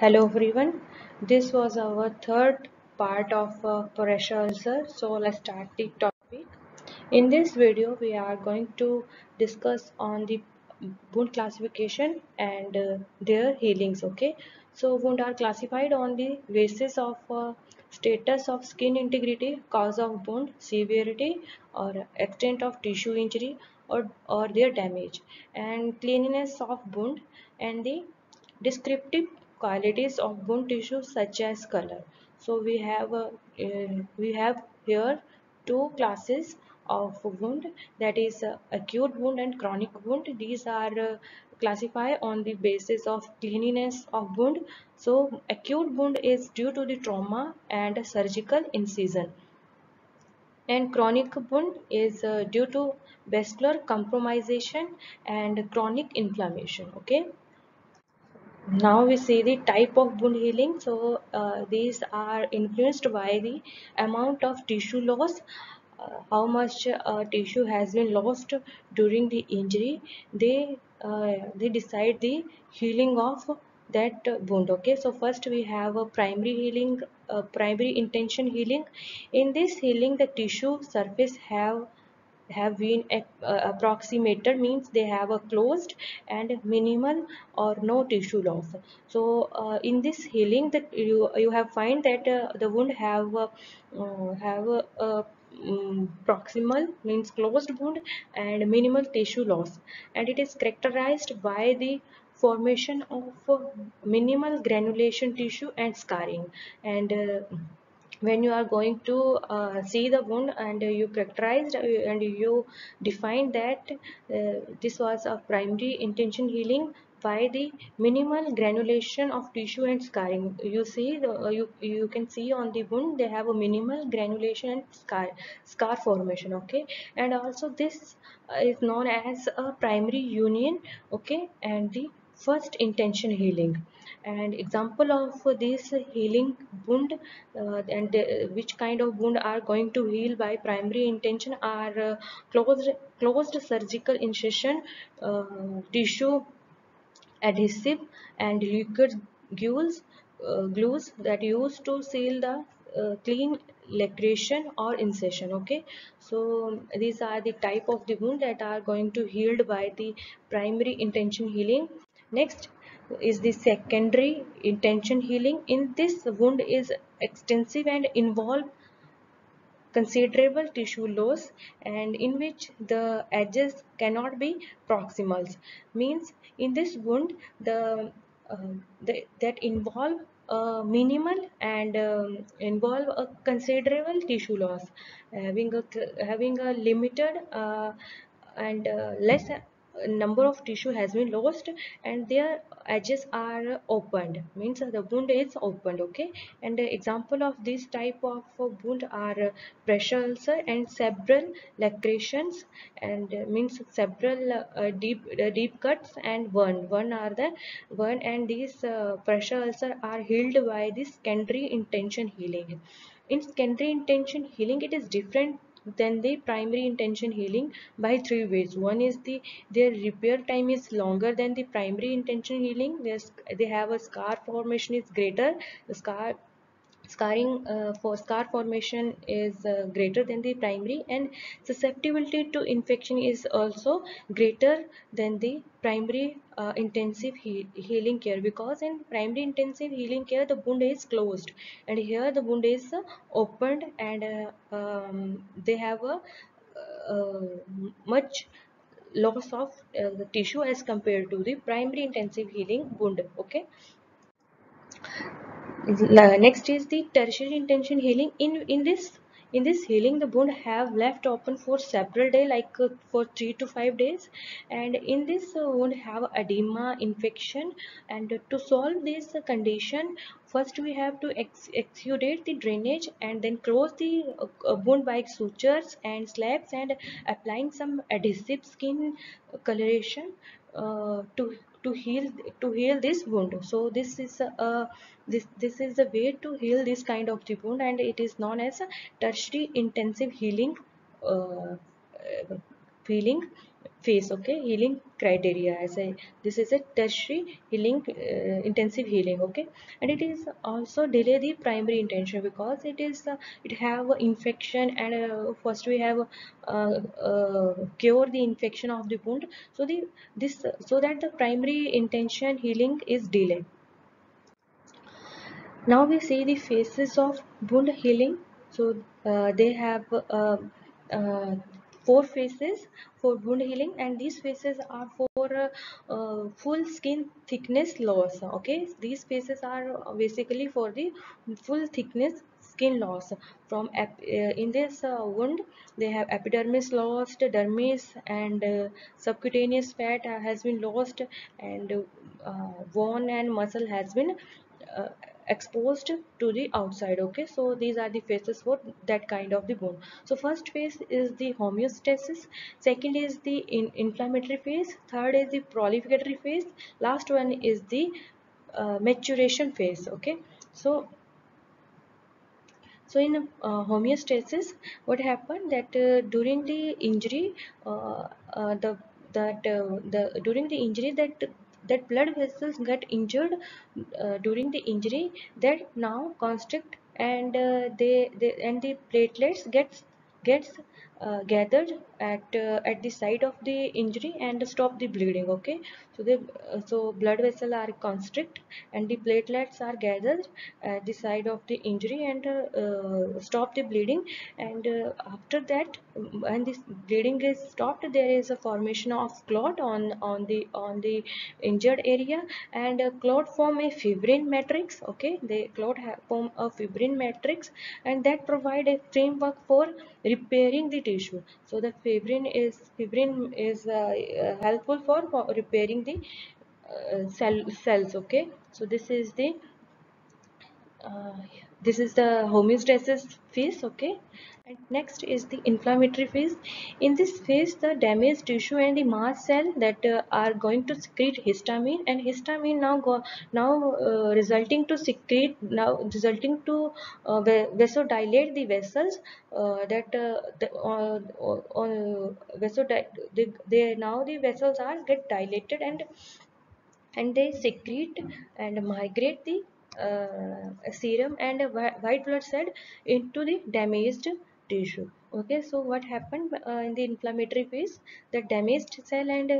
Hello everyone. This was our third part of pressure ulcer. So let's start the topic. In this video, we are going to discuss on the wound classification and their healings. Okay. So wound are classified on the basis of status of skin integrity, cause of wound, severity, or extent of tissue injury or their damage, and cleanliness of wound and the descriptive qualities of bone tissue such as color. So we have here two classes of wound, that is acute wound and chronic wound. These are classified on the basis of cleanliness of wound. So acute wound is due to the trauma and surgical incision, and chronic wound is due to vascular compromisation and chronic inflammation. Okay. Now we see the type of wound healing. So these are influenced by the amount of tissue loss, how much tissue has been lost during the injury. They decide the healing of that wound. Okay, so first we have a primary healing, primary intention healing. In this healing, the tissue surface have been approximated, means they have a closed and minimal or no tissue loss. So in this healing, that you have find that the wound have proximal, means closed wound, and minimal tissue loss, and it is characterized by the formation of minimal granulation tissue and scarring. And when you are going to see the wound and you characterized and you define that this was a primary intention healing by the minimal granulation of tissue and scarring. You see you can see on the wound they have a minimal granulation and scar formation. Okay, and also this is known as a primary union. Okay, and the first intention healing. And example of this healing wound and which kind of wound are going to heal by primary intention are closed surgical incision, tissue adhesive, and liquid glues that used to seal the clean lacration or incision. Okay, so these are the type of the wound that are going to healed by the primary intention healing. Next is the secondary intention healing. In this, wound is extensive and involve considerable tissue loss, and in which the edges cannot be proximals, means in this wound uh, that involve minimal and involve a considerable tissue loss, having a limited and less number of tissue has been lost, and their edges are opened, means the wound is opened. Okay, and the example of this type of wound are pressure ulcer and several lacerations, and means several deep cuts and one are the one, and these pressure ulcer are healed by this secondary intention healing. In secondary intention healing, it is different than the primary intention healing by three ways. One is their repair time is longer than the primary intention healing. They have a scar formation is greater. The scarring for scar formation is greater than the primary, and susceptibility to infection is also greater than the primary intensive healing care, because in primary intensive healing care the wound is closed, and here the wound is opened, and they have a uh, much loss of the tissue as compared to the primary intensive healing wound. Okay, next is the tertiary intention healing. In this healing, the wound have left open for several days, like for 3 to 5 days, and in this wound have edema, infection, and to solve this condition, first we have to exudate the drainage and then close the wound by sutures and slabs and applying some adhesive skin coloration to heal this wound. So this is the way to heal this kind of the wound, and it is known as a tertiary intensive healing uh, healing phase, okay, healing criteria. As I, this is a tertiary healing, intensive healing, okay. And it is also delay the primary intention, because it is it have a infection, and first we have cure the infection of the wound, so the this so that the primary intention healing is delayed. Now we see the phases of wound healing. So they have uh, four phases for wound healing, and these phases are for full skin thickness loss. Okay, these phases are basically for the full thickness skin loss. From in this wound, they have epidermis lost, dermis, and subcutaneous fat has been lost, and bone and muscle has been uh, exposed to the outside. Okay, so these are the phases for that kind of the wound. So first phase is the homeostasis, second is the inflammatory phase, third is the proliferatory phase, last one is the maturation phase. Okay, so in homeostasis, what happened that during the injury, the the during the injury, that blood vessels get injured during the injury, that now constrict, and they and the platelets gets gathered at the site of the injury and stop the bleeding. Okay, so the blood vessel are constrict, and the platelets are gathered at the side of the injury and stop the bleeding. And after that, when this bleeding is stopped, there is a formation of clot on the injured area, and clot form a fibrin matrix. Okay, the form a fibrin matrix, and that provide a framework for repairing the tissue. So the fibrin is helpful for repairing the cells. Okay, so uh, this is the homeostasis phase. Okay, and next is the inflammatory phase. In this phase, the damaged tissue and the mast cell that are going to secrete histamine, and histamine now resulting to secrete, now resulting to vasodilate the vessels, that they now the vessels are get dilated, and they secrete and migrate the serum and white blood cell into the damaged tissue. Okay, so what happened in the inflammatory phase, the damaged cell and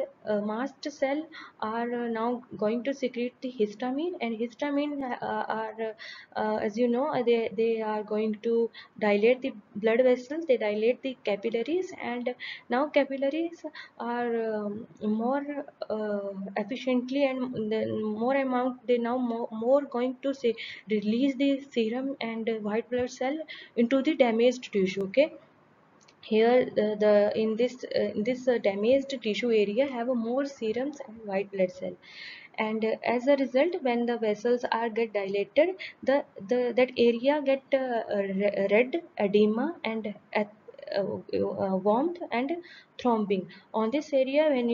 mast cell are now going to secrete the histamine, and histamine are as you know, they are going to dilate the blood vessels, they dilate the capillaries, and now capillaries are more efficiently, and then more amount, they now more going to say release the serum and white blood cell into the damaged tissue. Okay, here in this damaged tissue area have a more serums and white blood cell, and as a result, when the vessels are get dilated, that area get red edema and warmth and thrombing on this area. When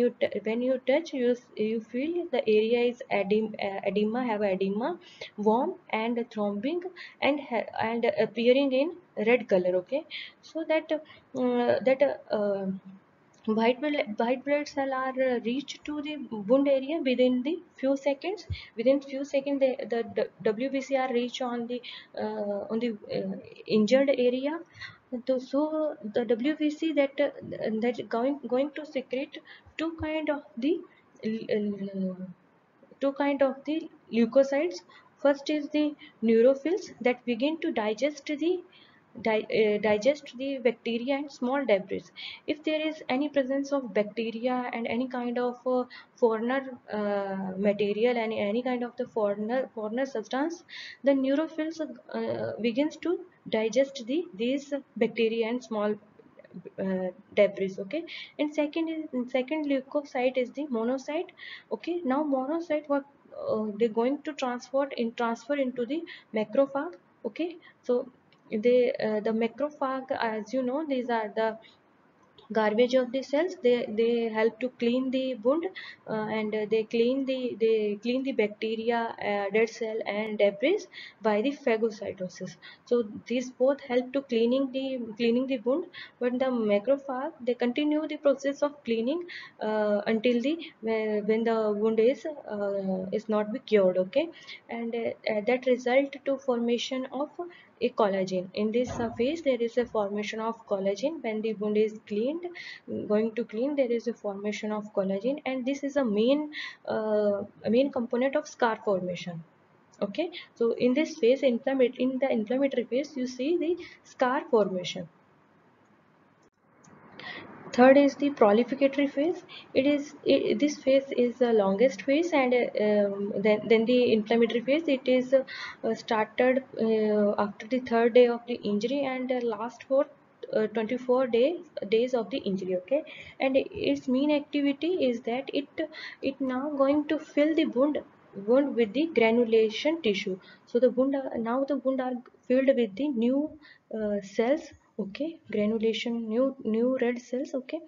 when you touch, you feel the area is edema, have edema, warm and thrombing, and and appearing in red color. Okay, so that white blood cell are reached to the wound area within the few seconds. Within few seconds, the WBC are reach on the injured area. So the WBC that going to secrete two kind of the uh, leukocytes. First is the neutrophils that begin to digest the bacteria and small debris. If there is any presence of bacteria and any kind of foreigner material and any kind of the foreigner substance, the neutrophils begins to digest these bacteria and small debris. Okay, and second leukocyte is the monocyte. Okay, now monocyte, what they're going to transfer into the macrophage. Okay, so the macrophage, as you know, these are the garbage of the cells, they help to clean the wound, and they clean the bacteria, dead cell and debris by the phagocytosis. So these both help to cleaning the wound. But the macrophage, they continue the process of cleaning until the when the wound is not be cured. Okay. And that result to formation of a collagen. In this phase, there is a formation of collagen. When the wound is cleaned, going to clean, there is a formation of collagen, and this is a main component of scar formation. Okay. So in this phase, in the inflammatory phase, you see the scar formation. Third is the prolificatory phase. This phase is the longest phase, and then the inflammatory phase. It is started after the third day of the injury, and last for 24 days of the injury. Okay. And its main activity is that it now going to fill the wound with the granulation tissue. So the now the wound are filled with the new cells. Okay. Granulation, new red cells. Okay.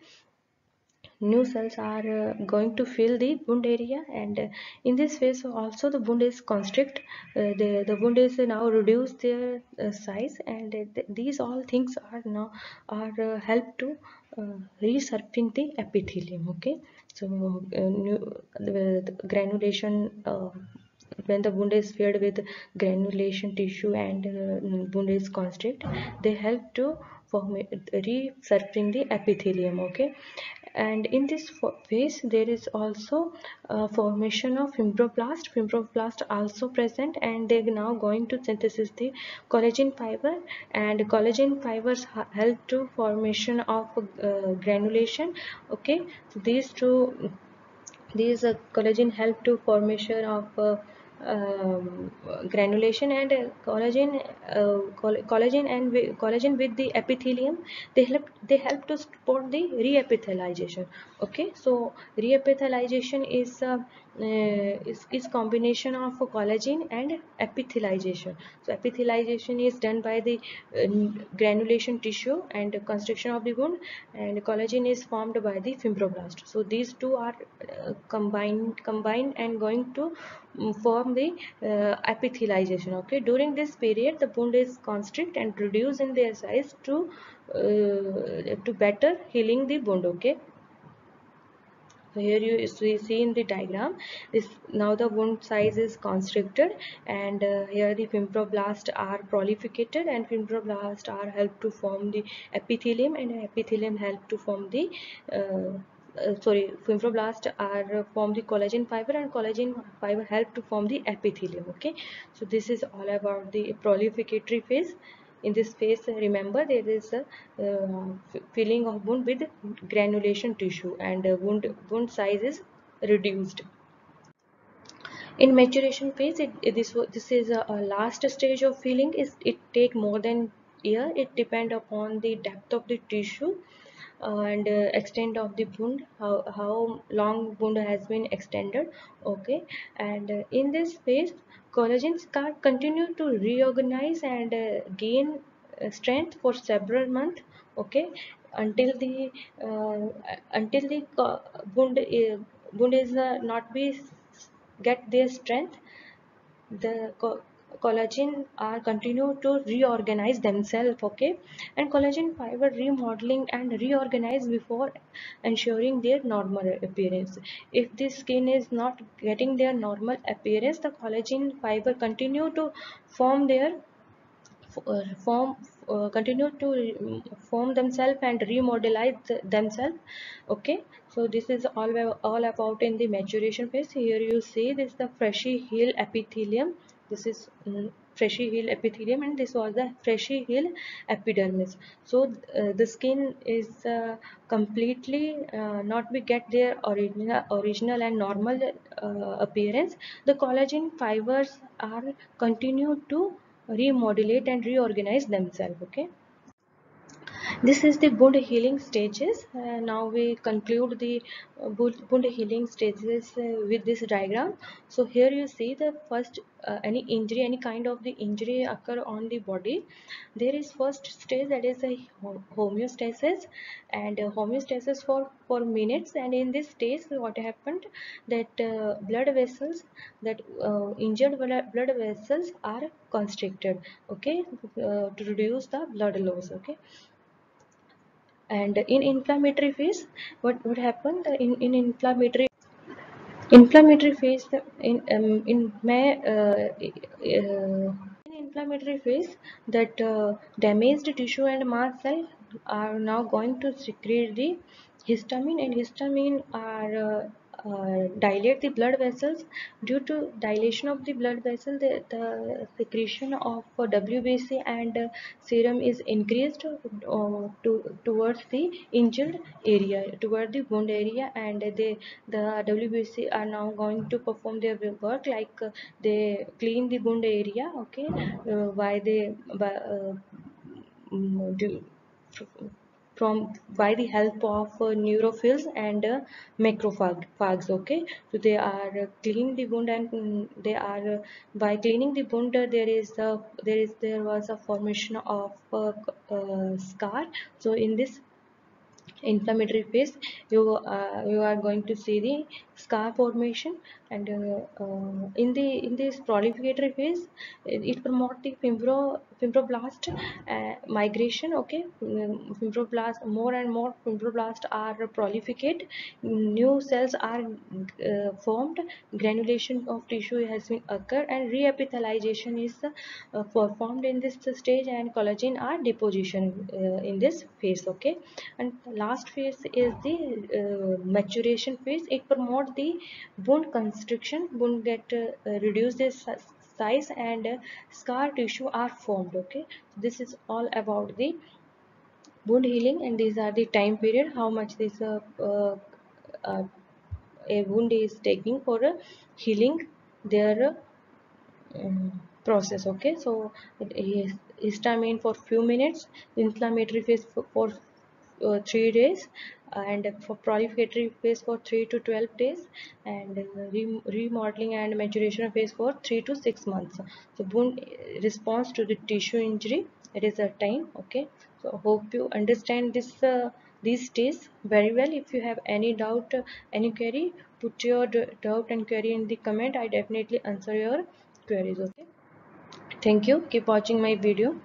New cells are going to fill the wound area, and in this phase also the wound is constrict. The wound is now reduce their size, and these all things are now are help to resurfacing the epithelium. Okay. So the granulation, when the wound is filled with granulation tissue and wound is constrict, they help to form resurfacing the epithelium. Okay. And in this phase, there is also formation of fibroblast also present, and they're now going to synthesis the collagen fiber, and collagen fibers help to formation of granulation. Okay. So these collagen help to formation of granulation, and collagen with the epithelium, they help to support the reepithelization. Okay. So reepithelization is combination of collagen and epithelization. So epithelization is done by the granulation tissue and constriction of the wound, and collagen is formed by the fibroblast. So these two are combined and going to form the epithelization. Okay. During this period, the wound is constrict and reduce in their size to better healing the wound. Okay. So here you see in the diagram, this now the wound size is constricted, and here the fibroblasts are prolificated, and fibroblasts are help to form the epithelium, and epithelium help to form the fibroblasts are form the collagen fiber, and collagen fiber help to form the epithelium. Okay. So this is all about the prolificatory phase. In this phase, remember, there is a filling of wound with granulation tissue, and wound size is reduced. In maturation phase, this is a last stage of filling. It take more than year. It depend upon the depth of the tissue and extent of the wound, how long wound has been extended. Okay. And in this phase, collagen scar continue to reorganize and gain strength for several months. Okay. Until the wound is not be get their strength, the collagen are continue to reorganize themselves. Okay. And collagen fiber remodeling and reorganize before ensuring their normal appearance. If the skin is not getting their normal appearance, the collagen fiber continue to form their form continue to form themselves and remodelize themselves. Okay. So this is all about in the maturation phase. Here you see this the fleshy heel epithelium. This is fleshy heel epithelium, and this was the fleshy heel epidermis. So the skin is completely not we get their original and normal appearance. The collagen fibers are continue to remodulate and reorganize themselves. Okay. This is the wound healing stages. Now we conclude the wound healing stages with this diagram. So here you see the first any injury, any kind of the injury occur on the body. There is first stage, that is a homeostasis, and homeostasis for minutes. And in this stage, what happened, that blood vessels, that injured blood vessels are constricted, okay, to reduce the blood loss, okay. And in inflammatory phase, what happened in inflammatory phase, in may in inflammatory phase, that damaged tissue and mast cell are now going to secrete the histamine, and histamine are dilate the blood vessels. Due to dilation of the blood vessel, the secretion of WBC and serum is increased towards the injured area, toward the wound area, and the WBC are now going to perform their work, like they clean the wound area, okay, do, from by the help of neutrophils and macrophages, okay. So they are clean the wound, and they are by cleaning the wound, there was a formation of scar. So in this inflammatory phase, you are going to see the scar formation. And in this proliferatory phase, it promotes the fibroblast migration, okay. Fibroblast, more and more fibroblasts are proliferate, new cells are formed, granulation of tissue has been occurred, and reepithelialization is performed in this stage, and collagen are deposition in this phase, okay. And last phase is the maturation phase. It promotes the wound constriction, wound get reduce the size, and scar tissue are formed, okay. This is all about the wound healing, and these are the time period, how much this uh, a wound is taking for healing their process, okay. So it is histamine for few minutes, inflammatory phase for 3 days, and for proliferatory phase for 3 to 12 days, and remodeling and maturation phase for 3 to 6 months. So wound response to the tissue injury, it is a time, okay. So hope you understand this these days very well. If you have any doubt, any query, put your doubt and query in the comment. I definitely answer your queries, okay. Thank you, keep watching my video.